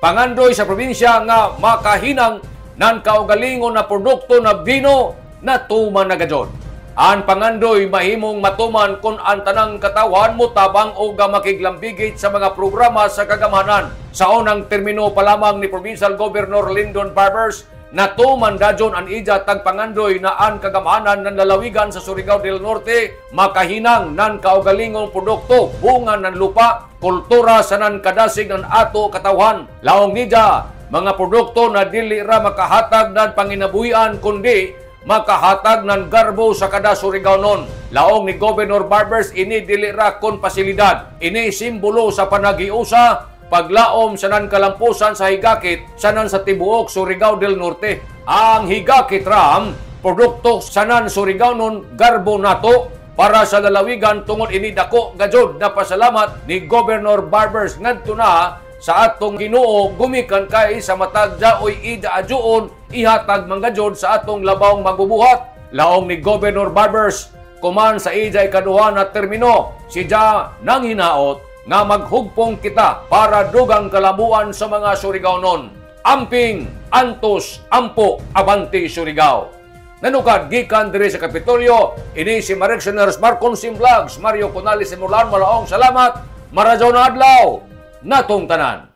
pangandoy sa probinsya nga makahinang nan kaugalingon na produkto na bino na tuman na gajod. Ang pangandoy mahimong matuman kung ang tanang katawan mo tabang o makiglambigit sa mga programa sa kagamanan. Sa unang termino pa lamang ni Provincial Governor Lyndon Barbers, natuman dajon ang ija tag pangandoy na ang kagamanan ng lalawigan sa Surigao del Norte makahinang nan kaugalingong produkto, bunga ng lupa, kultura sa nan kadasig ng ato katawan. Laong nija, mga produkto na dili ra makahatag ng panginabuhian kundi makahatag ng garbo sa kada Surigaonon. Laong ni Governor Barbers, ini dili ra kon pasilidad. Ini simbolo sa panagiusa, paglaom sa nan kalampusan sa higakit sanan sa tibuok Surigao del Norte. Ang higakit ram, produkto sanan Surigaonon garbo nato para sa lalawigan tungod ini dako gajod na pasalamat ni Governor Barbers ngadto na sa atong Ginoo gumikan kay sa matag jaoy ida ajuon ihatag manggajod sa atong labawng magbubuhat. Laong ni Governor Barbers, kuman sa ijay kaduha na termino, siya nang hinaot nga maghugpong kita para dugang kalabuan sa mga Surigaonon. Amping, antos, ampo, abanti Surigao. Nanukad gikan diri sa Kapitolyo, ini si Marictioners Marcon Vlogs, Mario Conales Simulan, malaong salamat, marajaw na adlaw, natong tanan.